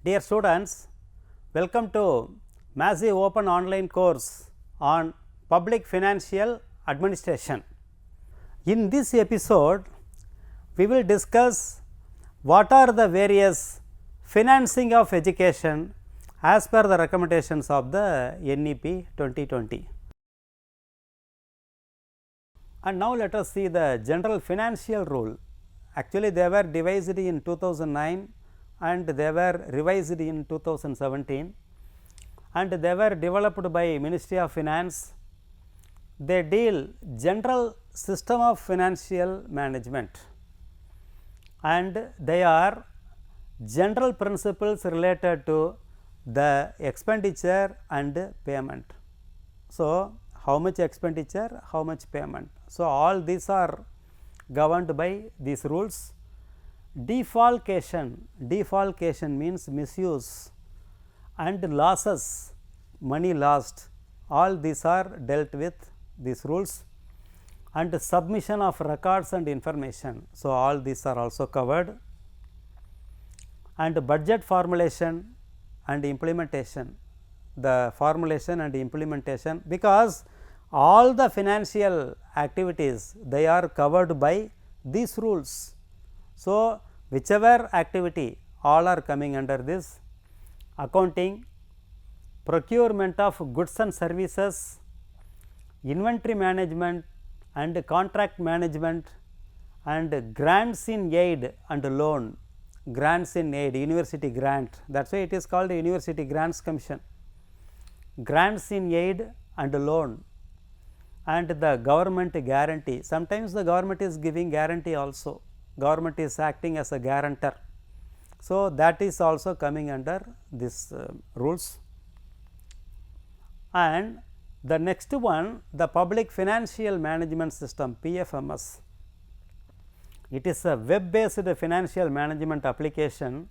Dear students, welcome to massive open online course on public financial administration. In this episode, we will discuss what are the various financing of education as per the recommendations of the NEP 2020. And now let us see the general financial rule. Actually, they were devised in 2009 and they were revised in 2017 and they were developed by Ministry of Finance. They deal general system of financial management and they are general principles related to the expenditure and payment. So, how much expenditure, how much payment. So, all these are governed by these rules. Defalcation means misuse and losses, money lost, all these are dealt with these rules, and submission of records and information. So, all these are also covered, and budget formulation and implementation, the formulation and implementation, because all the financial activities they are covered by these rules. So, whichever activity all are coming under this: accounting, procurement of goods and services, inventory management and contract management, and grants in aid and loan. Grants in aid, university grant, that is why it is called University Grants Commission. Grants in aid and loan, and the government guarantee. Sometimes the government is giving guarantee also, government is acting as a guarantor. So, that is also coming under this rules. And the next one, the public financial management system, PFMS. It is a web based financial management application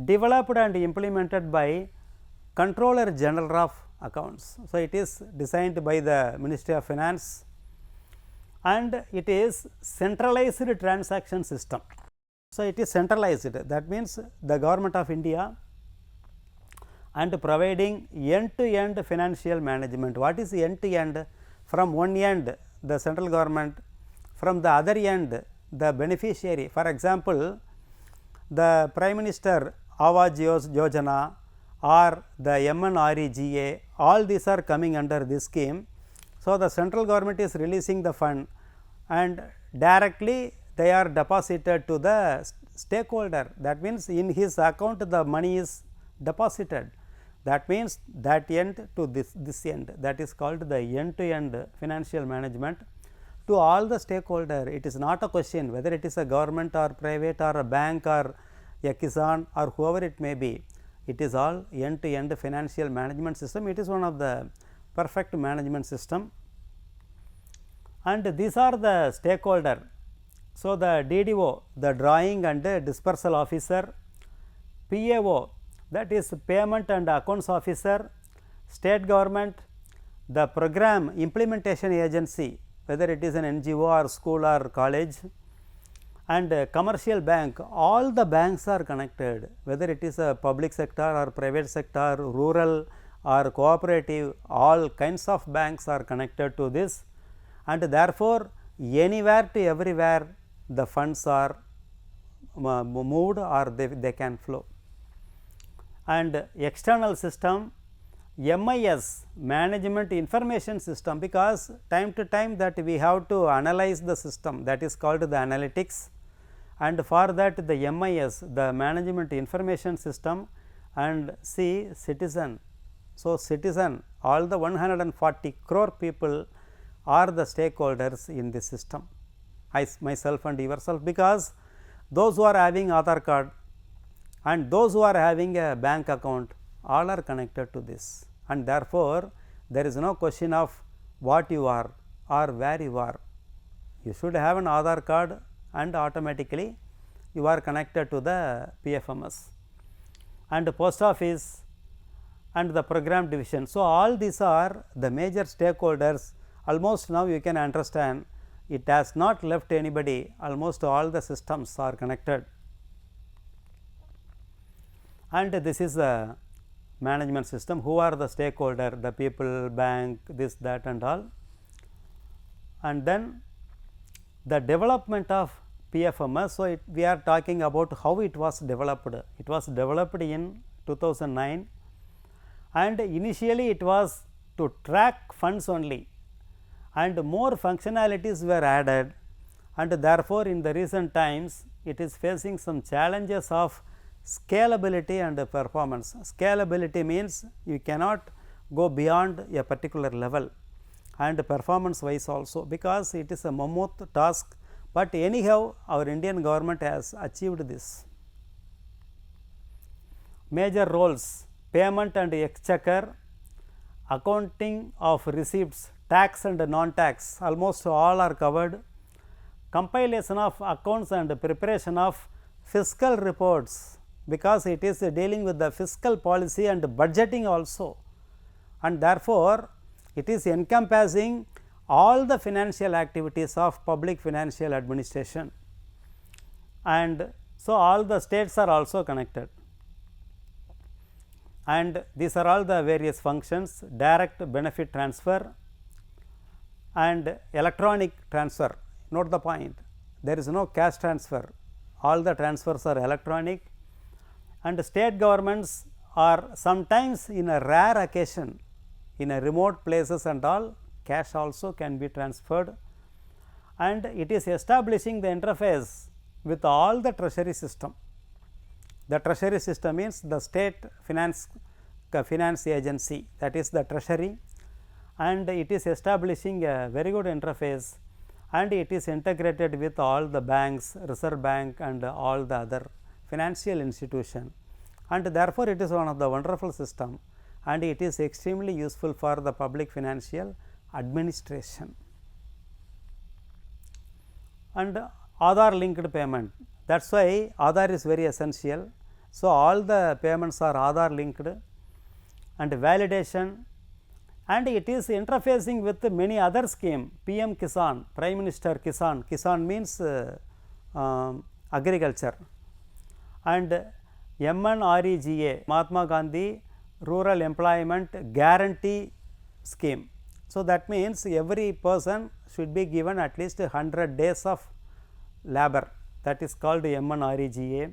developed and implemented by Controller General of Accounts. So, it is designed by the Ministry of Finance and it is centralized transaction system. So, it is centralized, that means the government of India and providing end to end financial management. What is end to end? From one end the central government, from the other end the beneficiary. For example, the Prime Minister Awas Yojana or the MNREGA, all these are coming under this scheme. So, the central government is releasing the fund and directly they are deposited to the stakeholder. That means, in his account the money is deposited. That means, that end to this end, that is called the end to end financial management to all the stakeholder. It is not a question whether it is a government or private or a bank or a Kisan or whoever it may be. It is all end to end financial management system. It is one of the perfect management system, and these are the stakeholder. So, the DDO, the drawing and dispersal officer, PAO, that is payment and accounts officer, state government, the program implementation agency, whether it is an NGO or school or college, and commercial bank. All the banks are connected, whether it is a public sector or private sector, rural or cooperative, all kinds of banks are connected to this, and therefore, anywhere to everywhere the funds are moved or they can flow. And external system, MIS, management information system, because time to time that we have to analyze the system, that is called the analytics, and for that the MIS, the management information system, and C, citizen. So, citizen, all the 140 crore people are the stakeholders in this system, myself and yourself, because those who are having Aadhaar card and those who are having a bank account, all are connected to this, and therefore, there is no question of what you are or where you are. You should have an Aadhaar card and automatically you are connected to the PFMS and post office and the program division. So, all these are the major stakeholders. Almost now you can understand it has not left anybody, almost all the systems are connected. and this is the management system. Who are the stakeholder? The people, bank, this, that and all. And then the development of PFMS. So, we are talking about how it was developed. It was developed in 2009, and initially it was to track funds only, and more functionalities were added, and therefore, in the recent times it is facing some challenges of scalability and performance. Scalability means you cannot go beyond a particular level, and performance wise also, because it is a mammoth task, but anyhow our Indian government has achieved this. Major roles: payment and exchequer, accounting of receipts, tax and non-tax, almost all are covered. Compilation of accounts and preparation of fiscal reports, because it is dealing with the fiscal policy and budgeting also, and therefore, it is encompassing all the financial activities of public financial administration, and so all the states are also connected, and these are all the various functions: direct benefit transfer and electronic transfer. Note the point, there is no cash transfer, all the transfers are electronic, and state governments are sometimes, in a rare occasion, in a remote places and all, cash also can be transferred, and it is establishing the interface with all the treasury system. The treasury system means the state finance agency, that is the treasury, and it is establishing a very good interface, and it is integrated with all the banks, Reserve Bank and all the other financial institution, and therefore, it is one of the wonderful system, and it is extremely useful for the public financial administration. And Aadhaar linked payment, that is why Aadhaar is very essential. So, all the payments are Aadhaar linked, and validation, and it is interfacing with many other scheme, PM Kisan, Prime Minister Kisan, Kisan means agriculture, and MNREGA, Mahatma Gandhi Rural Employment Guarantee Scheme. So, that means every person should be given at least 100 days of labor, that is called MNREGA.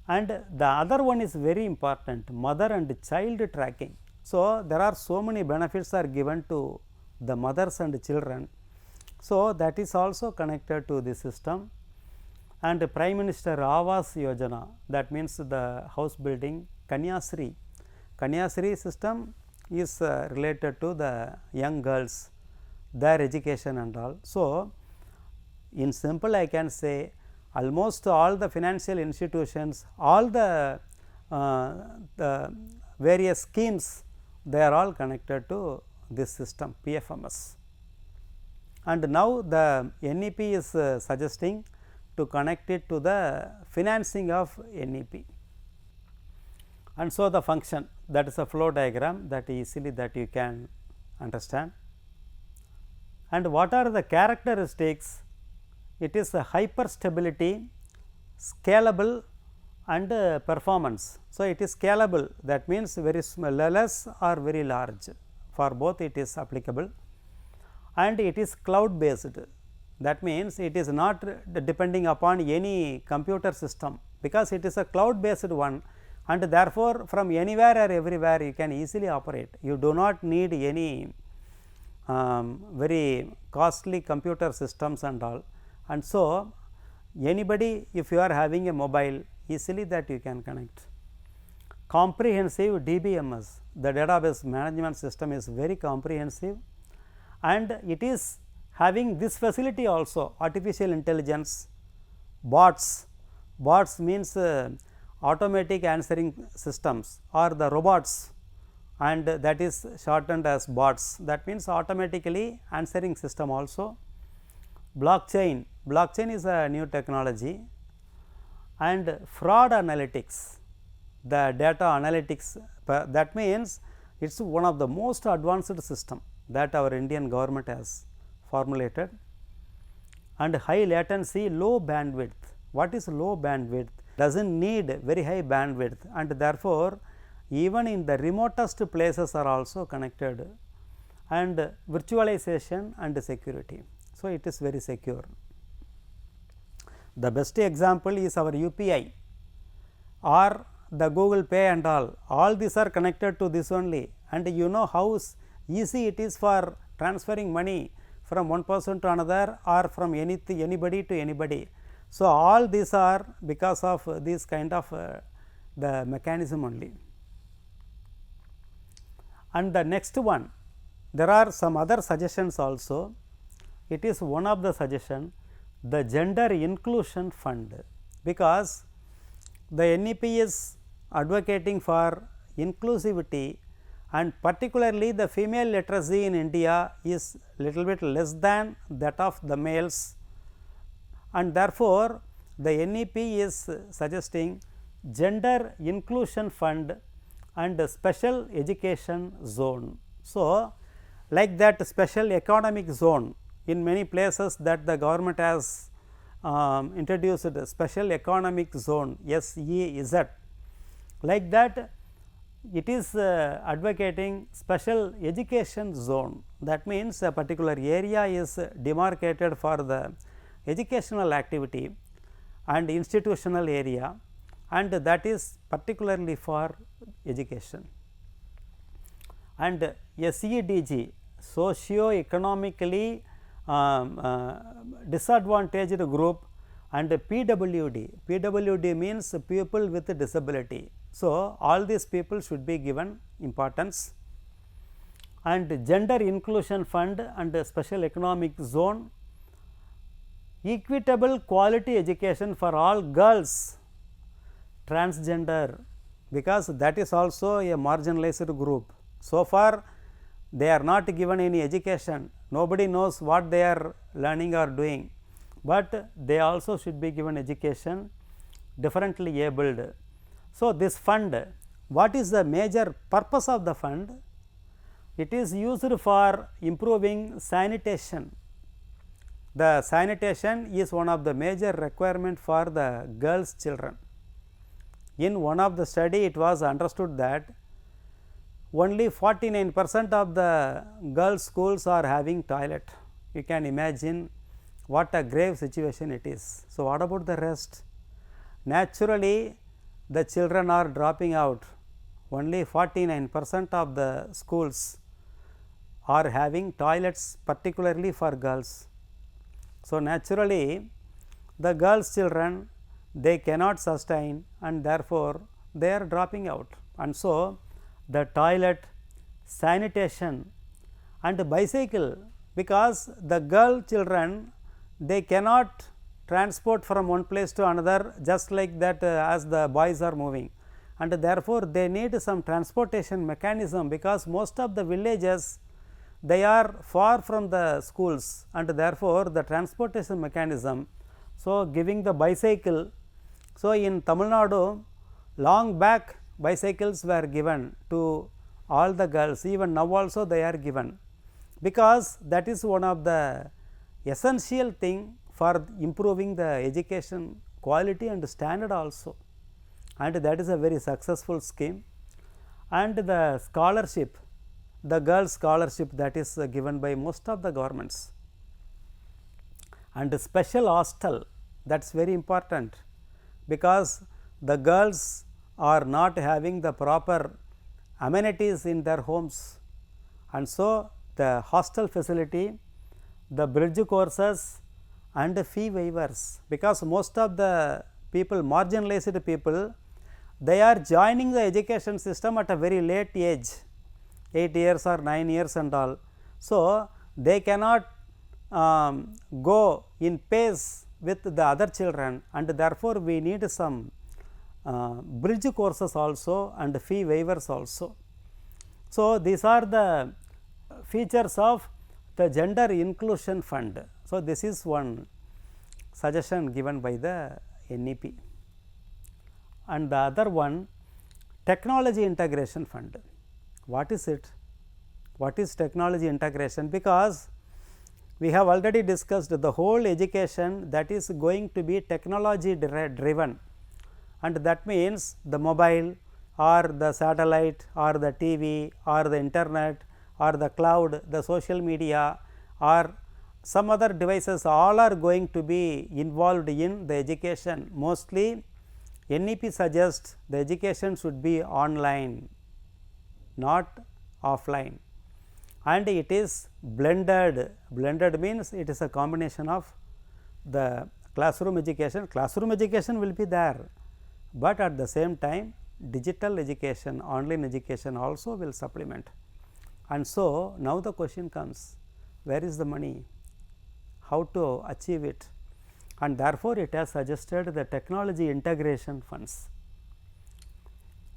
And the other one is very important, mother and child tracking. So, there are so many benefits are given to the mothers and children. So, that is also connected to the system, and Prime Minister Awas Yojana, that means the house building. Kanyasri, Kanyasri system is related to the young girls, their education and all. So, in simple I can say almost all the financial institutions, all the various schemes, they are all connected to this system PFMS. And now the NEP is suggesting to connect it to the financing of NEP. And so, the function, that is a flow diagram that easily that you can understand. And what are the characteristics? It is a hyper stability, scalable and performance. So, it is scalable, that means very small, less or very large, for both it is applicable, and it is cloud based, that means it is not depending upon any computer system, because it is a cloud based one, and therefore, from anywhere or everywhere you can easily operate. You do not need any very costly computer systems and all, and so anybody, if you are having a mobile, easily that you can connect. Comprehensive DBMS, the database management system is very comprehensive, and it is having this facility also, artificial intelligence, bots. Bots means automatic answering systems or the robots, and that is shortened as bots, that means automatically answering system also. Blockchain, blockchain is a new technology, and fraud analytics, the data analytics, that means it is one of the most advanced system that our Indian government has formulated. And high latency, low bandwidth. What is low bandwidth? does not need very high bandwidth, and therefore, even in the remotest places are also connected, and virtualization and security. So, it is very secure. The best example is our UPI or the Google Pay and all these are connected to this only, and you know how easy it is for transferring money from one person to another or from anybody to anybody. So, all these are because of this kind of the mechanism only. And the next one, there are some other suggestions also. It is one of the suggestion, the gender inclusion fund, because the NEP is advocating for inclusivity, and particularly the female literacy in India is little bit less than that of the males, and therefore, the NEP is suggesting gender inclusion fund and special education zone. So, like that special economic zone in many places that the government has introduced a special economic zone SEZ, like that it is advocating special education zone. That means, a particular area is demarcated for the educational activity and institutional area, and that is particularly for education. And SEDG, socio-economically disadvantaged group, and PWD means people with disability. So, all these people should be given importance, and gender inclusion fund and special economic zone, equitable quality education for all girls, transgender, because that is also a marginalized group. So far they are not given any education, nobody knows what they are learning or doing, but they also should be given education, differently abled. So, this fund, what is the major purpose of the fund? It is used for improving sanitation. The sanitation is one of the major requirement for the girls children. In one of the study, it was understood that only 49% of the girls schools are having toilet. You can imagine what a grave situation it is. So, what about the rest? Naturally, the children are dropping out, only 49% of the schools are having toilets particularly for girls. So, naturally, the girls children they cannot sustain, and therefore, they are dropping out, and so the toilet, sanitation and bicycle, because the girl children they cannot transport from one place to another just like that as the boys are moving, and therefore, they need some transportation mechanism, because most of the villages they are far from the schools, and therefore, the transportation mechanism. So, giving the bicycle. So, in Tamil Nadu long back bicycles were given to all the girls, even now also they are given, because that is one of the essential thing for improving the education quality and standard also, and that is a very successful scheme. And the scholarship, the girls scholarship, that is given by most of the governments, and special hostel, that is very important, because the girls are not having the proper amenities in their homes, and so the hostel facility, the bridge courses and fee waivers, because most of the people, marginalized people, they are joining the education system at a very late age, 8 years or 9 years and all. So, they cannot go in pace with the other children, and therefore, we need some bridge courses also and fee waivers also. So, these are the features of the gender inclusion fund. So, this is one suggestion given by the NEP, and the other one, technology integration fund. What is it? What is technology integration? Because we have already discussed the whole education that is going to be technology driven, and that means the mobile or the satellite or the TV or the internet or the cloud, the social media or some other devices, all are going to be involved in the education. Mostly NEP suggests the education should be online, not offline, and it is blended. Blended means it is a combination of the classroom education. Classroom education will be there, but at the same time digital education, online education also will supplement. And so, now the question comes, where is the money, how to achieve it, and therefore, it has suggested the technology integration funds.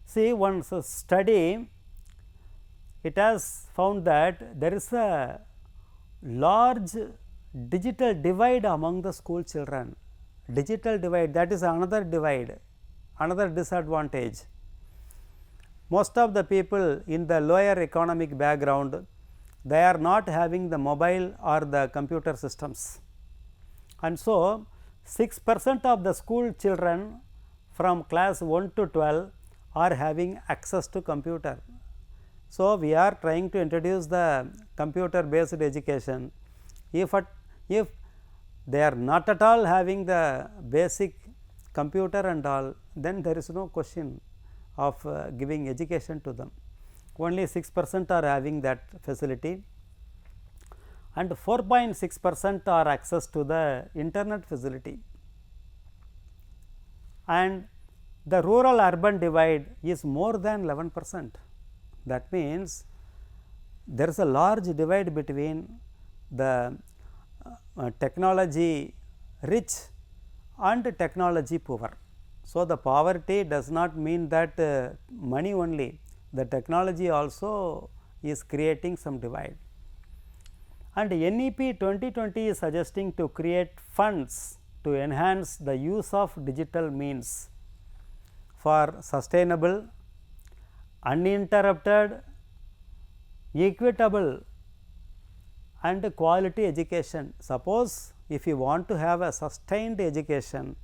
See, one study, it has found that there is a large digital divide among the school children. Digital divide, that is another divide, another disadvantage. Most of the people in the lower economic background, they are not having the mobile or the computer systems, and so 6% of the school children from class 1 to 12 are having access to computer. So, we are trying to introduce the computer based education. If they are not at all having the basic computer and all, then there is no question of giving education to them. Only 6% are having that facility, and 4.6% are access to the internet facility, and the rural urban divide is more than 11%. That means, there is a large divide between the technology rich and technology poor. So, the poverty does not mean that money only, the technology also is creating some divide. And NEP 2020 is suggesting to create funds to enhance the use of digital means for sustainable, uninterrupted, equitable and quality education. Suppose if you want to have a sustained education,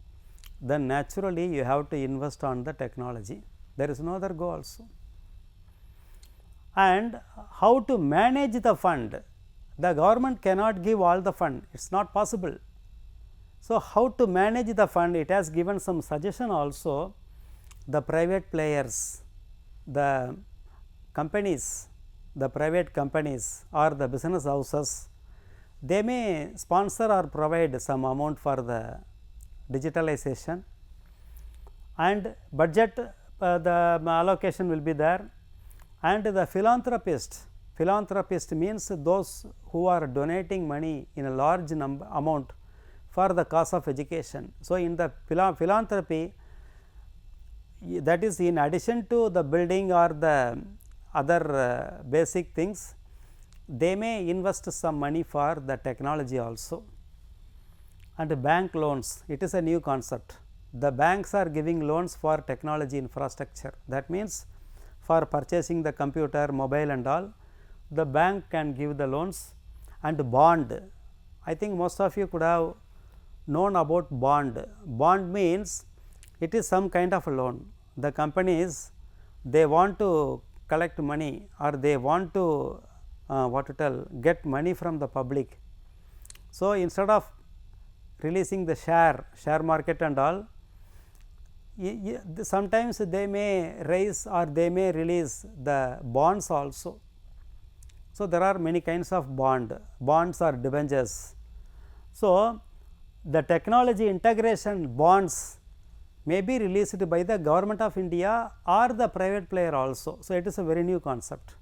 then naturally you have to invest on the technology. There is no other go also. And how to manage the fund? The government cannot give all the fund, it is not possible. So, how to manage the fund? It has given some suggestion also. The private players, the companies, the private companies or the business houses, they may sponsor or provide some amount for the digitalization, and budget the allocation will be there, and the philanthropist means those who are donating money in a large amount for the cause of education. So, in the philanthropy, that is in addition to the building or the other basic things, they may invest some money for the technology also. And bank loans, it is a new concept. The banks are giving loans for technology infrastructure. That means, for purchasing the computer, mobile and all, the bank can give the loans. And bond, I think most of you could have known about bond. Bond means it is some kind of a loan. The companies, they want to collect money or they want to get money from the public. So, instead of releasing the share market and all, sometimes they may raise or they may release the bonds also. So, there are many kinds of bonds or debentures. So, the technology integration bonds may be released by the government of India or the private player also. So, it is a very new concept,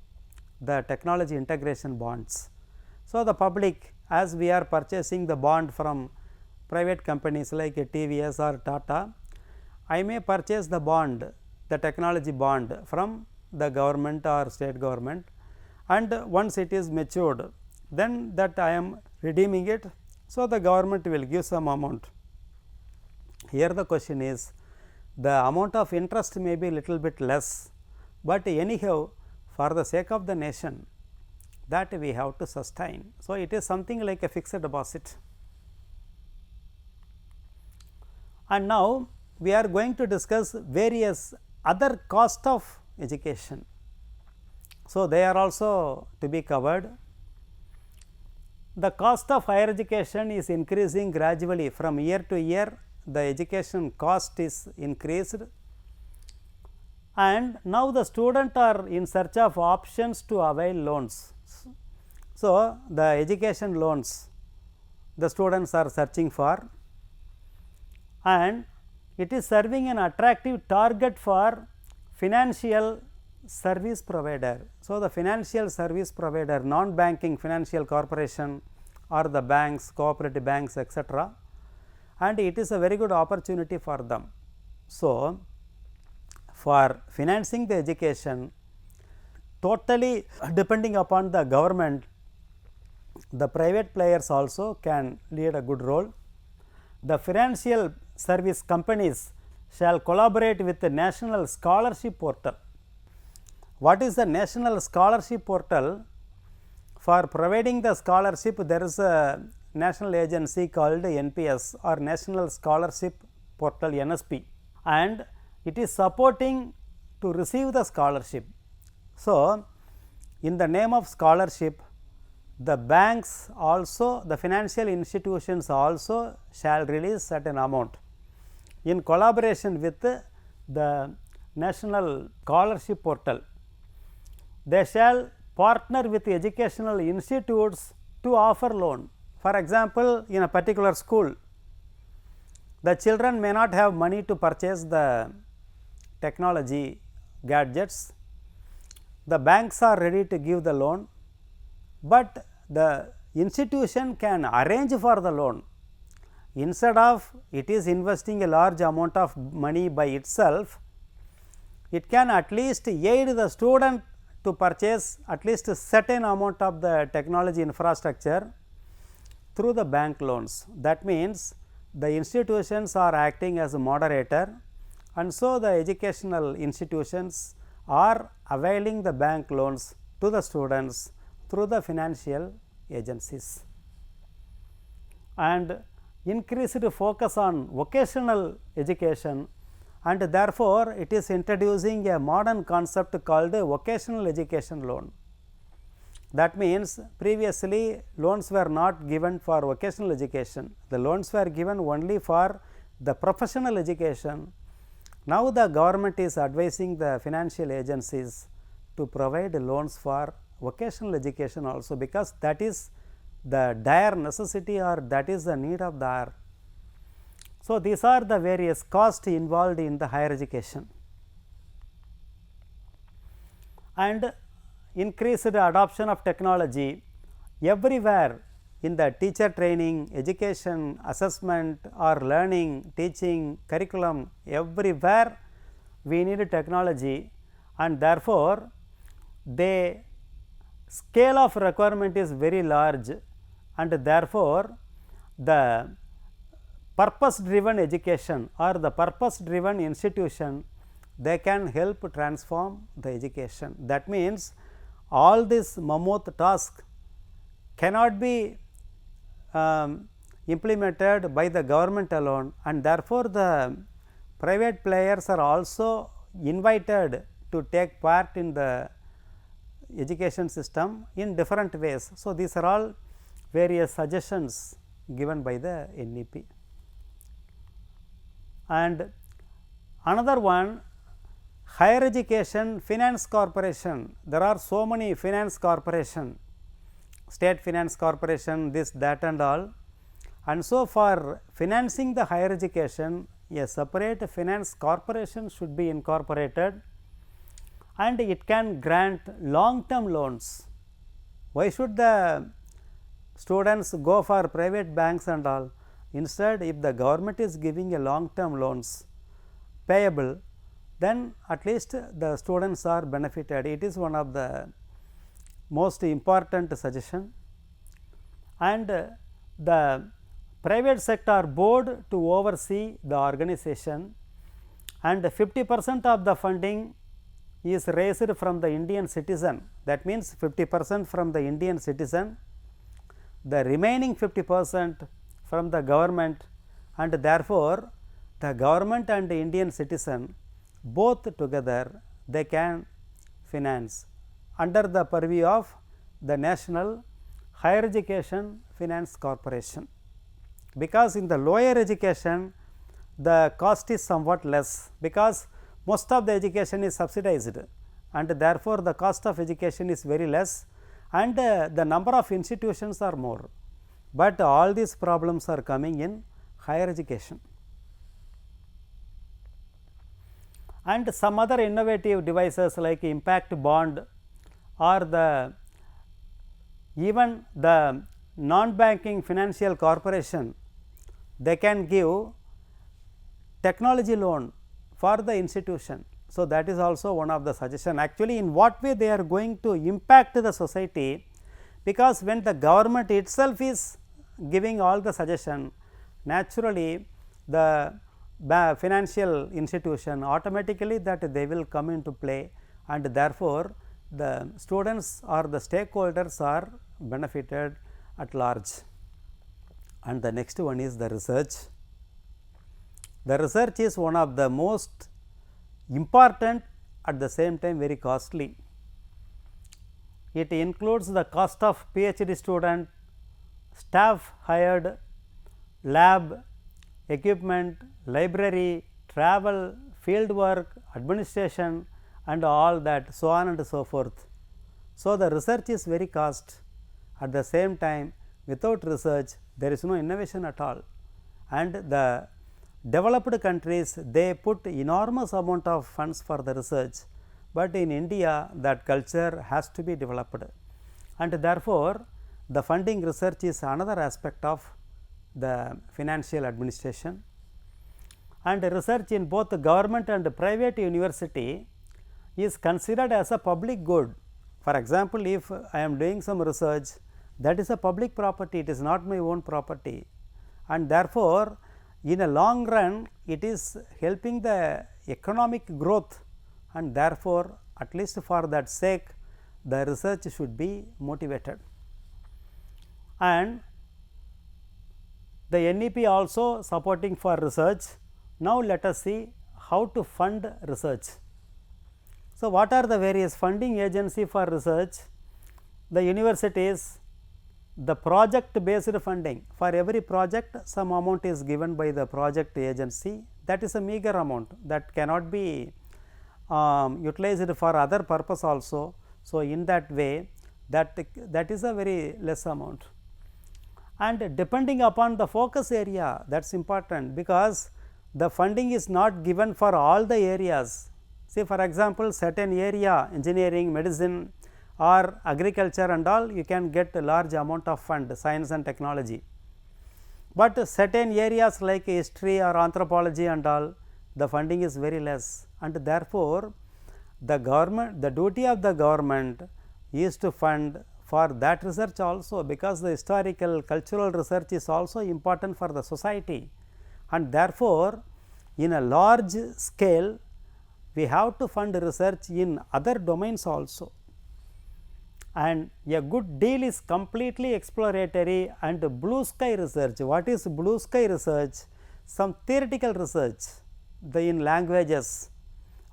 the technology integration bonds. So, the public, as we are purchasing the bond from private companies like TVS or Tata, I may purchase the bond, the technology bond from the government or state government, and once it is matured, then that I am redeeming it. So, the government will give some amount. Here the question is, the amount of interest may be little bit less, but anyhow for the sake of the nation, that we have to sustain. So, it is something like a fixed deposit. And now, we are going to discuss various other cost of education. So, they are also to be covered. The cost of higher education is increasing gradually from year to year, the education cost is increased, and now the student are in search of options to avail loans. So, the education loans the students are searching for, and it is serving an attractive target for financial service provider. So, the financial service provider, non-banking financial corporation or the banks, cooperative banks, etc., and it is a very good opportunity for them. So, for financing the education totally depending upon the government, the private players also can lead a good role. The financial service companies shall collaborate with the National Scholarship Portal. What is the National Scholarship Portal? For providing the scholarship, there is a national agency called NPS or National Scholarship Portal, NSP, and it is supporting to receive the scholarship. So, in the name of scholarship, the banks also, the financial institutions also shall release certain amount in collaboration with the National Scholarship Portal. They shall partner with educational institutes to offer loan. For example, in a particular school, the children may not have money to purchase the technology gadgets. The banks are ready to give the loan, but the institution can arrange for the loan. Instead of it is investing a large amount of money by itself, it can at least aid the student to purchase at least a certain amount of the technology infrastructure through the bank loans. That means, the institutions are acting as a moderator, and so the educational institutions are availing the bank loans to the students through the financial agencies. And increased focus on vocational education, and therefore, it is introducing a modern concept called vocational education loan. That means, previously loans were not given for vocational education, the loans were given only for the professional education. Now, the government is advising the financial agencies to provide loans for vocational education also, because that is the dire necessity or that is the need of the hour. So, these are the various costs involved in the higher education. And increased adoption of technology everywhere in the teacher training, education, assessment or learning, teaching, curriculum, everywhere we need technology, and therefore, the scale of requirement is very large, and therefore, the purpose driven education or the purpose driven institution, they can help transform the education. That means, all this mammoth task cannot be implemented by the government alone, and therefore, the private players are also invited to take part in the education system in different ways. So, these are all various suggestions given by the NEP. And another one, higher education finance corporation. There are so many finance corporation, state finance corporation, this, that and all. And so, for financing the higher education, a separate finance corporation should be incorporated, and it can grant long term loans. Why should the students go for private banks and all? Instead, if the government is giving a long term loans payable, then at least the students are benefited. It is one of the most important suggestion. And the private sector board to oversee the organization, and 50% of the funding is raised from the Indian citizen. That means, 50% from the Indian citizen, the remaining 50% from the government, and therefore, the government and the Indian citizen both together they can finance under the purview of the National Higher Education Finance Corporation, because in the lower education the cost is somewhat less, because most of the education is subsidized and therefore, the cost of education is very less and the number of institutions are more, but all these problems are coming in higher education. And some other innovative devices like impact bond or the even the non-banking financial corporation, they can give technology loan for the institution. So, that is also one of the suggestion. Actually, in what way they are going to impact the society, because when the government itself is giving all the suggestion, naturally the financial institution automatically that they will come into play and therefore, the students or the stakeholders are benefited at large. And the next one is the research. The research is one of the most important, at the same time very costly. It includes the cost of PhD student, staff hired, lab, equipment, library, travel, field work, administration and all that, so on and so forth. So, the research is very cost. At the same time, without research there is no innovation at all, and the developed countries they put enormous amount of funds for the research, but in India that culture has to be developed, and therefore, the funding research is another aspect of the financial administration. And research in both government and private university is considered as a public good. For example, if I am doing some research, that is a public property, it is not my own property, and therefore, in a long run it is helping the economic growth, and therefore, at least for that sake the research should be motivated. And the NEP also supporting for research. Now, let us see how to fund research. So, what are the various funding agency for research? The universities, the project based funding, for every project some amount is given by the project agency, that is a meager amount that cannot be utilized for other purpose also. So, in that way that is a very less amount, and depending upon the focus area, that is important, because the funding is not given for all the areas. Say for example, certain area engineering, medicine or agriculture and all, you can get a large amount of fund, science and technology, but certain areas like history or anthropology and all, the funding is very less, and therefore, the government, the duty of the government is to fund for that research also, because the historical cultural research is also important for the society, and therefore, in a large scale we have to fund research in other domains also, and a good deal is completely exploratory and blue sky research. What is blue sky research? Some theoretical research in languages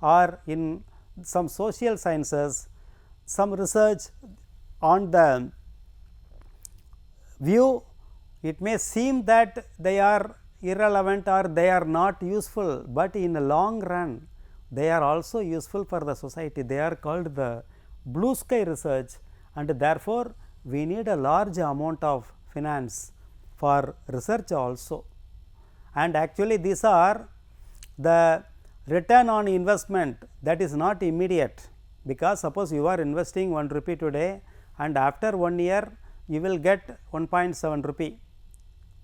or in some social sciences, some research on the view it may seem that they are irrelevant or they are not useful, but in the long run they are also useful for the society. They are called the blue sky research, and therefore, we need a large amount of finance for research also. And actually these are the return on investment that is not immediate, because suppose you are investing 1 rupee today and after 1 year you will get 1.7 rupee,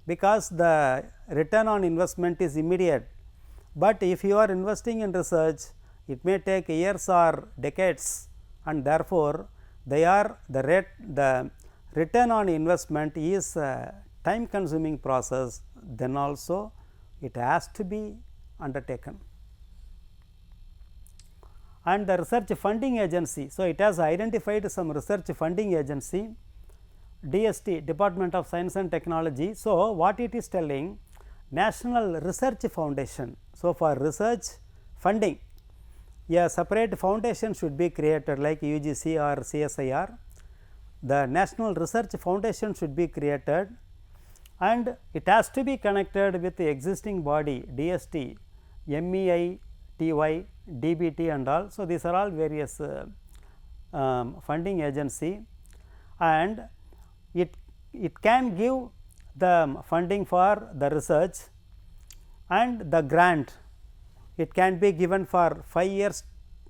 because the return on investment is immediate. But if you are investing in research, it may take years or decades, and therefore, the return on investment is a time consuming process, then also it has to be undertaken. And the research funding agency, so it has identified some research funding agency, DST, Department of Science and Technology. So, what it is telling, National Research Foundation. So, for research funding, a separate foundation should be created like UGC or CSIR. The National Research Foundation should be created, and it has to be connected with the existing body DST, MEI, TY, DBT and all. So, these are all various funding agency, and it can give the funding for the research and the grant. It can be given for 5 years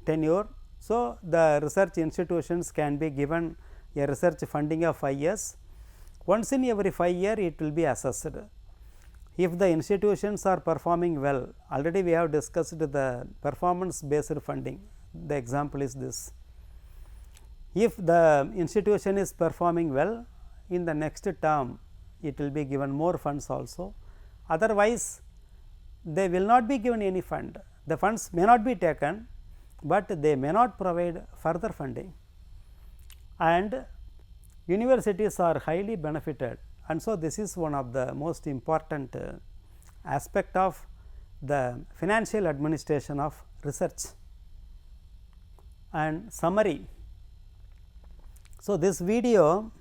tenure. So, the research institutions can be given a research funding of 5 years. Once in every 5 years it will be assessed. If the institutions are performing well, already we have discussed the performance based funding. The example is this. If the institution is performing well, in the next term it will be given more funds also. Otherwise, they will not be given any fund. The funds may not be taken, but they may not provide further funding, and universities are highly benefited. And so, this is one of the most important aspect of the financial administration of research. And summary. So, this video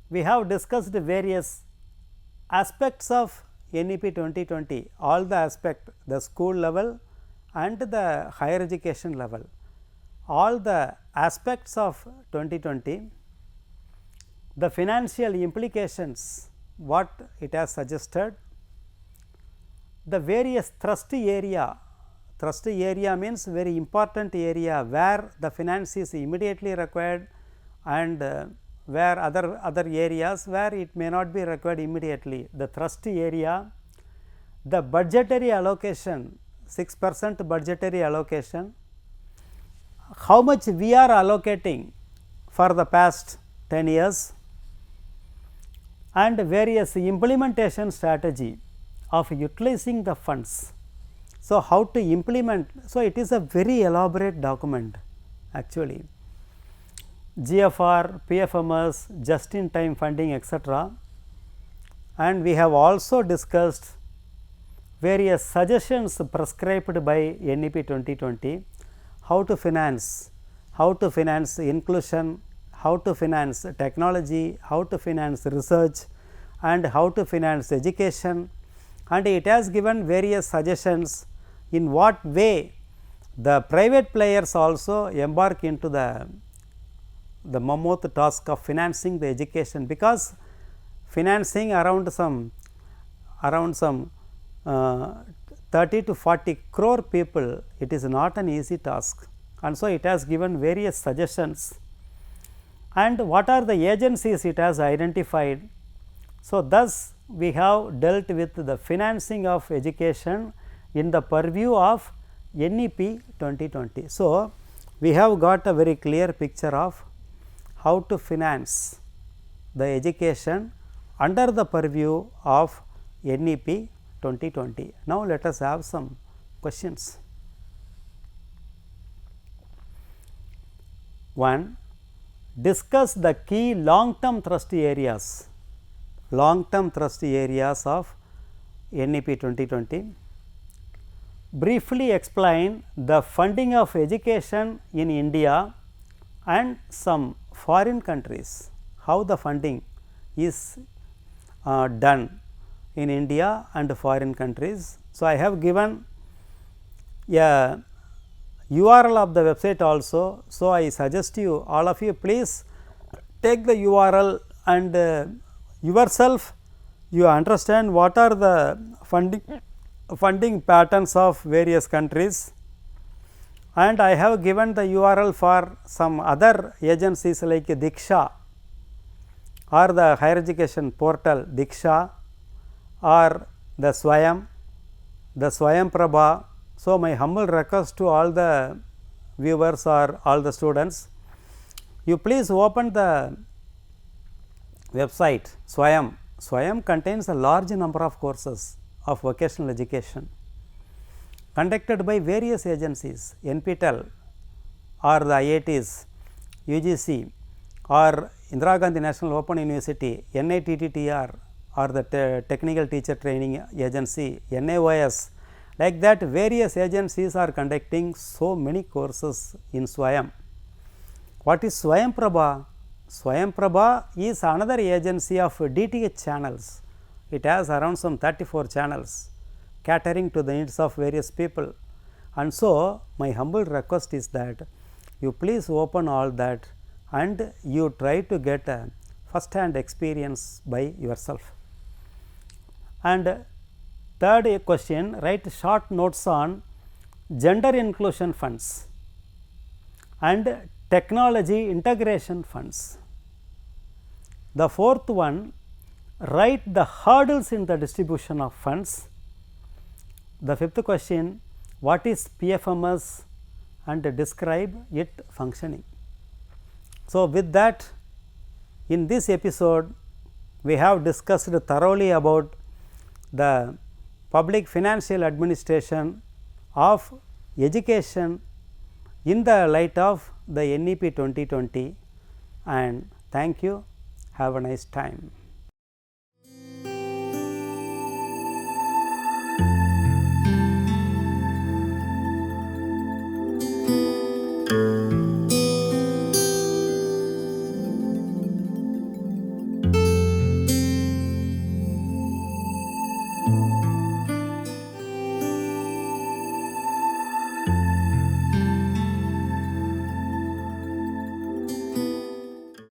we have discussed various aspects of NEP 2020, all the aspect, the school level and the higher education level, all the aspects of 2020, the financial implications, what it has suggested, the various thrust area means very important area where the finance is immediately required, and where other areas where it may not be required immediately. The thrust area, the budgetary allocation, 6% budgetary allocation, how much we are allocating for the past 10 years, and various implementation strategy of utilizing the funds. So, how to implement? So, it is a very elaborate document actually. GFR, PFMS, just in time funding, etc. And we have also discussed various suggestions prescribed by NEP 2020, how to finance inclusion, how to finance technology, how to finance research, and how to finance education, and it has given various suggestions in what way the private players also embark into the mammoth task of financing the education, because financing around some 30 to 40 crore people, it is not an easy task, and so it has given various suggestions, and what are the agencies it has identified. So, thus we have dealt with the financing of education in the purview of NEP 2020. So, we have got a very clear picture of how to finance the education under the purview of NEP 2020. Now, let us have some questions. 1. Discuss the key long term thrust areas of NEP 2020. Briefly explain the funding of education in India and some foreign countries, how the funding is done in India and foreign countries. So, I have given a URL of the website also. So, I suggest you, all of you, please take the URL and yourself you understand what are the funding patterns of various countries, and I have given the URL for some other agencies like Diksha or the higher education portal Diksha or the Swayam Prabha. So, my humble request to all the viewers or all the students, you please open the website Swayam. Swayam contains a large number of courses of vocational education conducted by various agencies, NPTEL or the IITs, UGC or Indira Gandhi National Open University, NITTR or the Technical Teacher Training Agency, NAOS. Like that, various agencies are conducting so many courses in Swayam. What is Swayam Prabha? Swayam Prabha is another agency of DTH channels. It has around some 34 channels catering to the needs of various people. And so, my humble request is that you please open all that and you try to get a first hand experience by yourself. And third question, write short notes on gender inclusion funds and technology integration funds. The fourth one, write the hurdles in the distribution of funds. The fifth question, what is PFMS and describe it functioning. So, with that, in this episode we have discussed thoroughly about the public financial administration of education in the light of the NEP 2020, and thank you. Have a nice time.